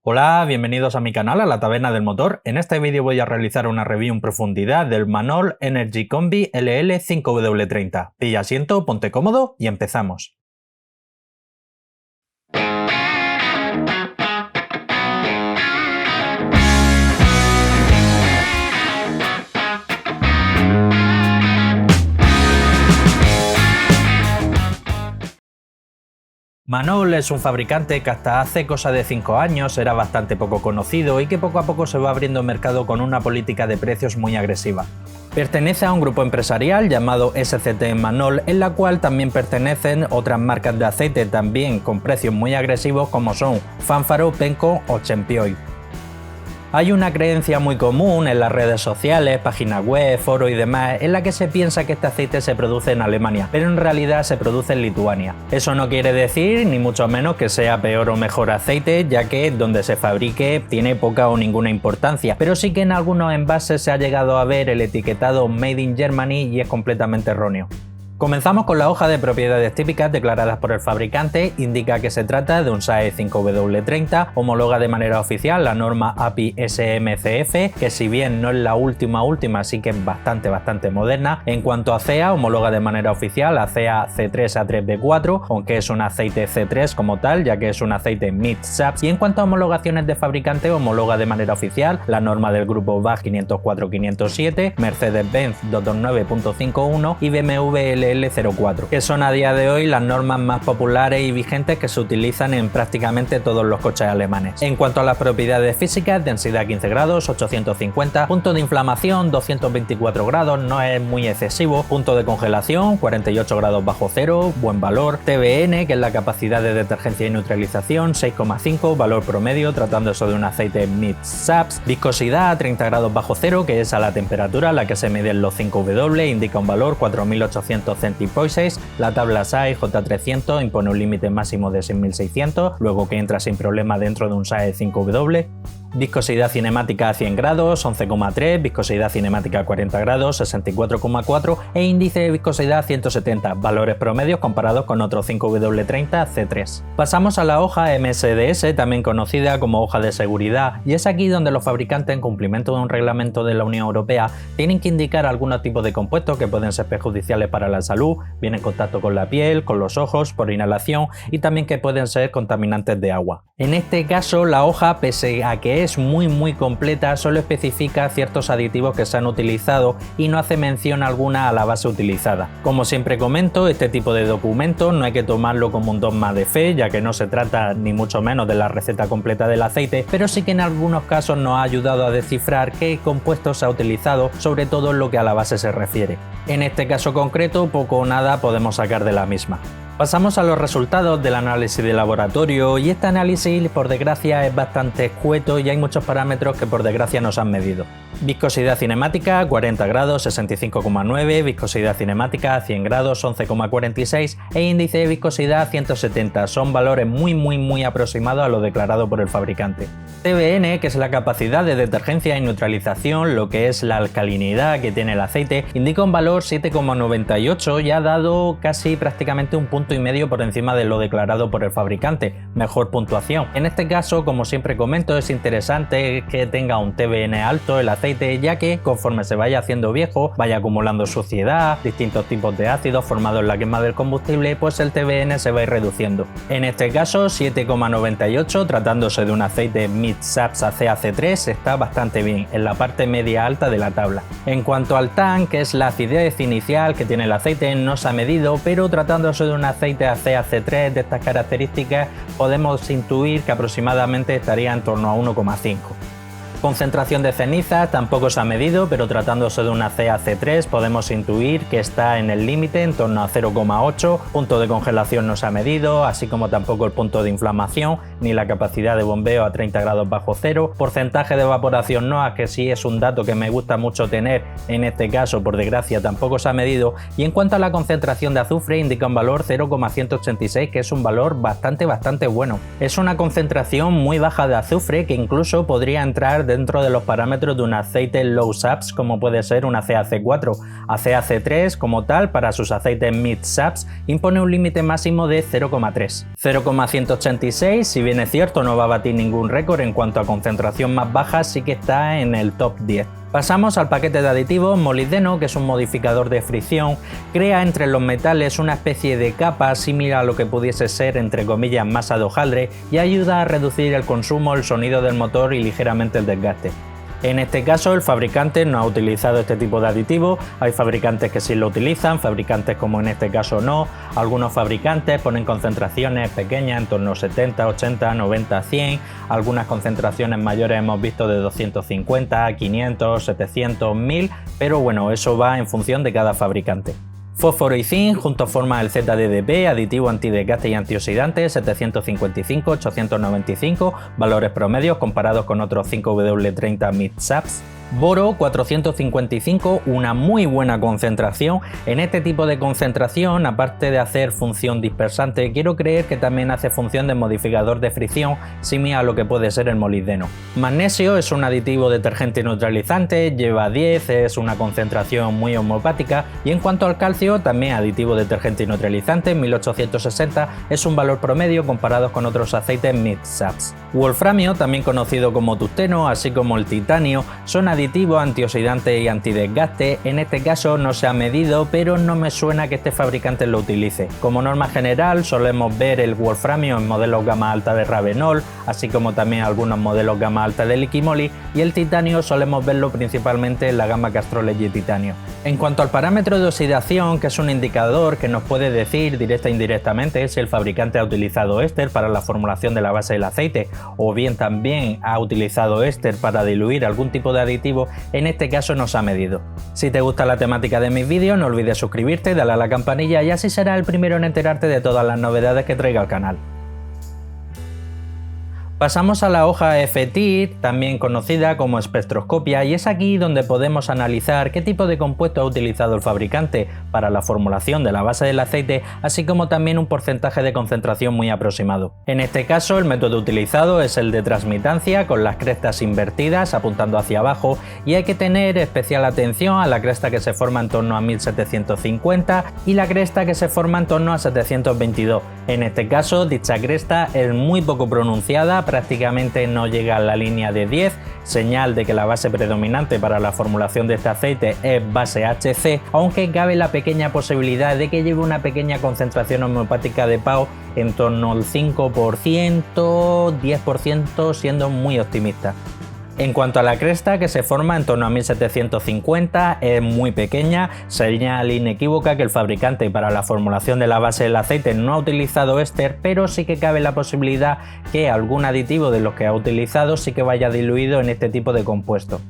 Hola, bienvenidos a mi canal, a la Taberna del Motor. En este vídeo voy a realizar una review en profundidad del Manol Energy Combi LL5W30. Pilla asiento, ponte cómodo y empezamos. Manol es un fabricante que hasta hace cosa de 5 años era bastante poco conocido y que poco a poco se va abriendo mercado con una política de precios muy agresiva. Pertenece a un grupo empresarial llamado SCT Manol, en la cual también pertenecen otras marcas de aceite también con precios muy agresivos como son Fánfaro, Penco o Chempioy. Hay una creencia muy común en las redes sociales, páginas web, foros y demás, en la que se piensa que este aceite se produce en Alemania, pero en realidad se produce en Lituania. Eso no quiere decir, ni mucho menos, que sea peor o mejor aceite, ya que donde se fabrique tiene poca o ninguna importancia, pero sí que en algunos envases se ha llegado a ver el etiquetado Made in Germany y es completamente erróneo. Comenzamos con la hoja de propiedades típicas declaradas por el fabricante. Indica que se trata de un SAE 5W30, homologa de manera oficial la norma API SMCF, que si bien no es la última, sí que es bastante moderna. En cuanto a CEA, homologa de manera oficial a CEA C3A3B4, aunque es un aceite C3 como tal, ya que es un aceite mid-SAPS. Y en cuanto a homologaciones de fabricante, homologa de manera oficial la norma del grupo BAG 504-507, Mercedes-Benz 229.51 y BMW LL04, que son a día de hoy las normas más populares y vigentes que se utilizan en prácticamente todos los coches alemanes. En cuanto a las propiedades físicas, densidad 15 grados, 850, punto de inflamación 224 grados, no es muy excesivo, punto de congelación 48 grados bajo cero, buen valor, TBN, que es la capacidad de detergencia y neutralización, 6,5, valor promedio tratándose de un aceite mid-SAPS, viscosidad 30 grados bajo cero, que es a la temperatura a la que se miden los 5W, indica un valor 4800 centipoises. La tabla SAE J300 impone un límite máximo de 6600, luego que entra sin problema dentro de un SAE 5W. Viscosidad cinemática a 100 grados, 11,3, viscosidad cinemática a 40 grados, 64,4 e índice de viscosidad 170, valores promedios comparados con otro 5W30 C3. Pasamos a la hoja MSDS, también conocida como hoja de seguridad, y es aquí donde los fabricantes, en cumplimiento de un reglamento de la Unión Europea, tienen que indicar algunos tipos de compuestos que pueden ser perjudiciales para la salud, bien en contacto con la piel, con los ojos, por inhalación y también que pueden ser contaminantes de agua. En este caso, la hoja, pese a que es muy completa, solo especifica ciertos aditivos que se han utilizado y no hace mención alguna a la base utilizada. Como siempre comento, este tipo de documentos no hay que tomarlo como un dogma de fe, ya que no se trata ni mucho menos de la receta completa del aceite, pero sí que en algunos casos nos ha ayudado a descifrar qué compuesto se ha utilizado, sobre todo en lo que a la base se refiere. En este caso concreto, poco o nada podemos sacar de la misma. Pasamos a los resultados del análisis de laboratorio, y este análisis por desgracia es bastante escueto y hay muchos parámetros que por desgracia no se han medido. Viscosidad cinemática 40 grados, 65,9, viscosidad cinemática 100 grados, 11,46 e índice de viscosidad 170, son valores muy aproximados a lo declarado por el fabricante. TBN, que es la capacidad de detergencia y neutralización, lo que es la alcalinidad que tiene el aceite, indica un valor 7,98 y ha dado casi prácticamente un punto y medio por encima de lo declarado por el fabricante, mejor puntuación. En este caso, como siempre comento, es interesante que tenga un TBN alto el aceite, ya que conforme se vaya haciendo viejo, vaya acumulando suciedad, distintos tipos de ácidos formados en la quema del combustible, pues el TBN se va a ir reduciendo. En este caso, 7,98, tratándose de un aceite mid-SAPS ACAC3, está bastante bien, en la parte media alta de la tabla. En cuanto al TAN, que es la acidez inicial que tiene el aceite, no se ha medido, pero tratándose de un aceite ACAC3 de estas características, podemos intuir que aproximadamente estaría en torno a 1,5. Concentración de cenizas tampoco se ha medido, pero tratándose de una CaC3 podemos intuir que está en el límite, en torno a 0,8, punto de congelación no se ha medido, así como tampoco el punto de inflamación, ni la capacidad de bombeo a 30 grados bajo cero, porcentaje de evaporación NOAA, que sí es un dato que me gusta mucho tener, en este caso por desgracia tampoco se ha medido, y en cuanto a la concentración de azufre indica un valor 0,186, que es un valor bastante bueno. Es una concentración muy baja de azufre que incluso podría entrar dentro de los parámetros de un aceite low SAPS como puede ser una CAC4. ACAC3 como tal para sus aceites mid SAPS impone un límite máximo de 0,3. 0,186 si bien es cierto no va a batir ningún récord en cuanto a concentración más baja, sí que está en el top 10. Pasamos al paquete de aditivos. Molibdeno, que es un modificador de fricción, crea entre los metales una especie de capa similar a lo que pudiese ser entre comillas masa de hojaldre y ayuda a reducir el consumo, el sonido del motor y ligeramente el desgaste. En este caso el fabricante no ha utilizado este tipo de aditivo, hay fabricantes que sí lo utilizan, fabricantes como en este caso no, algunos fabricantes ponen concentraciones pequeñas en torno a 70, 80, 90, 100, algunas concentraciones mayores hemos visto de 250, 500, 700, 1000, pero bueno, eso va en función de cada fabricante. Fósforo y zinc juntos forman el ZDDP, aditivo antidesgaste y antioxidante, 755, 895, valores promedios comparados con otros 5W30 mid SAPS. Boro 455, una muy buena concentración. En este tipo de concentración, aparte de hacer función dispersante, quiero creer que también hace función de modificador de fricción, similar a lo que puede ser el molibdeno. Magnesio es un aditivo detergente neutralizante, lleva 10, es una concentración muy homeopática, y en cuanto al calcio, también aditivo detergente y neutralizante, 1860, es un valor promedio comparado con otros aceites mid SAPS. Wolframio, también conocido como tungsteno, así como el titanio, son aditivos antioxidantes y antidesgaste. En este caso no se ha medido, pero no me suena que este fabricante lo utilice. Como norma general solemos ver el wolframio en modelos gama alta de Ravenol, así como también algunos modelos gama alta de Liquimoli, y el titanio solemos verlo principalmente en la gama Castrology Titanio. En cuanto al parámetro de oxidación, que es un indicador que nos puede decir directa e indirectamente si el fabricante ha utilizado éster para la formulación de la base del aceite o bien también ha utilizado éster para diluir algún tipo de aditivo, en este caso no se ha medido. Si te gusta la temática de mis vídeos, no olvides suscribirte, darle a la campanilla y así serás el primero en enterarte de todas las novedades que traiga al canal. Pasamos a la hoja FTIR, también conocida como espectroscopia, y es aquí donde podemos analizar qué tipo de compuesto ha utilizado el fabricante para la formulación de la base del aceite, así como también un porcentaje de concentración muy aproximado. En este caso, el método utilizado es el de transmitancia, con las crestas invertidas apuntando hacia abajo, y hay que tener especial atención a la cresta que se forma en torno a 1750 y la cresta que se forma en torno a 722. En este caso, dicha cresta es muy poco pronunciada, prácticamente no llega a la línea de 10, señal de que la base predominante para la formulación de este aceite es base HC, aunque cabe la pequeña posibilidad de que lleve una pequeña concentración homeopática de PAO en torno al 5%, 10%, siendo muy optimista. En cuanto a la cresta, que se forma en torno a 1750, es muy pequeña, señal inequívoca que el fabricante para la formulación de la base del aceite no ha utilizado éster, pero sí que cabe la posibilidad que algún aditivo de los que ha utilizado sí que vaya diluido en este tipo de compuesto.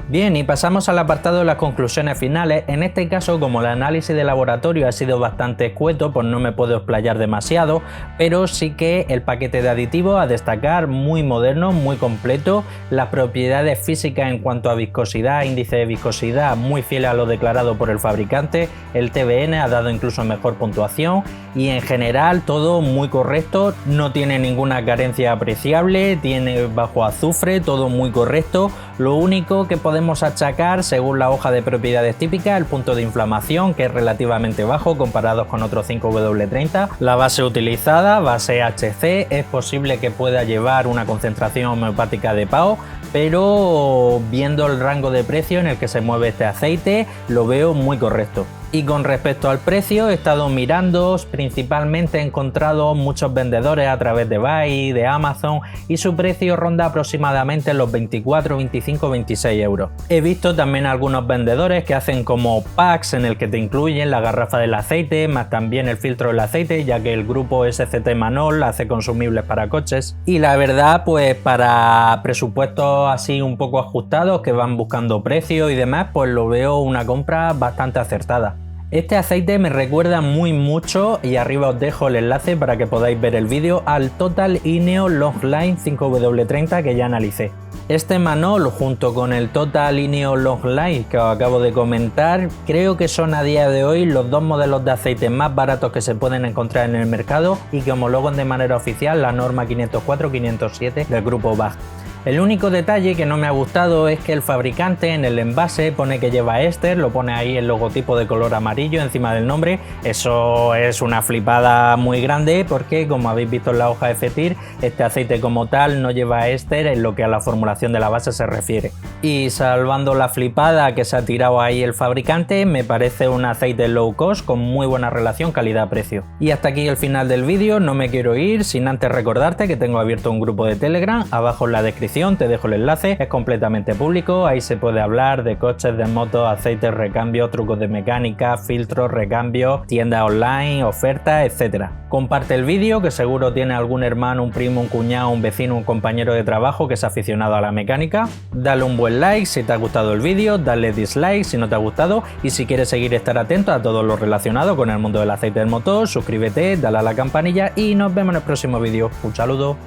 Bien, y pasamos al apartado de las conclusiones finales. En este caso, como el análisis de laboratorio ha sido bastante escueto, pues no me puedo explayar demasiado, pero sí que el paquete de aditivos a destacar, muy moderno, muy completo, las propiedades físicas en cuanto a viscosidad, índice de viscosidad, muy fiel a lo declarado por el fabricante, el TBN ha dado incluso mejor puntuación y en general todo muy correcto, no tiene ninguna carencia apreciable, tiene bajo azufre, todo muy correcto. Lo único que podemos achacar, según la hoja de propiedades típica, el punto de inflamación, que es relativamente bajo comparados con otros 5W30. La base utilizada, base HC, es posible que pueda llevar una concentración homeopática de PAO, pero viendo el rango de precio en el que se mueve este aceite, lo veo muy correcto. Y con respecto al precio, he estado mirando, principalmente he encontrado muchos vendedores a través de Buy, de Amazon, y su precio ronda aproximadamente los 24, 25, 26 euros. He visto también algunos vendedores que hacen como packs en el que te incluyen la garrafa del aceite, más también el filtro del aceite, ya que el grupo SCT Manol hace consumibles para coches. Y la verdad, pues para presupuestos así un poco ajustados, que van buscando precio y demás, pues lo veo una compra bastante acertada. Este aceite me recuerda muy mucho, y arriba os dejo el enlace para que podáis ver el vídeo, al Total INEO Longline 5W30 que ya analicé. Este Manol junto con el Total INEO Longline que os acabo de comentar, creo que son a día de hoy los dos modelos de aceite más baratos que se pueden encontrar en el mercado y que homologan de manera oficial la norma 504-507 del grupo BAG. El único detalle que no me ha gustado es que el fabricante en el envase pone que lleva éster, lo pone ahí el logotipo de color amarillo encima del nombre. Eso es una flipada muy grande porque, como habéis visto en la hoja de FETIR, este aceite como tal no lleva éster en lo que a la formulación de la base se refiere. Y salvando la flipada que se ha tirado ahí el fabricante, me parece un aceite low cost con muy buena relación calidad-precio. Y hasta aquí el final del vídeo, no me quiero ir sin antes recordarte que tengo abierto un grupo de Telegram, abajo en la descripción te dejo el enlace, es completamente público, ahí se puede hablar de coches, de motos, aceites, recambios, trucos de mecánica, filtros, recambios, tiendas online, ofertas, etc. Comparte el vídeo, que seguro tiene algún hermano, un primo, un cuñado, un vecino, un compañero de trabajo que es aficionado a la mecánica. Dale un buen like si te ha gustado el vídeo, dale dislike si no te ha gustado, y si quieres seguir estar atento a todo lo relacionado con el mundo del aceite del motor, suscríbete, dale a la campanilla y nos vemos en el próximo vídeo. Un saludo.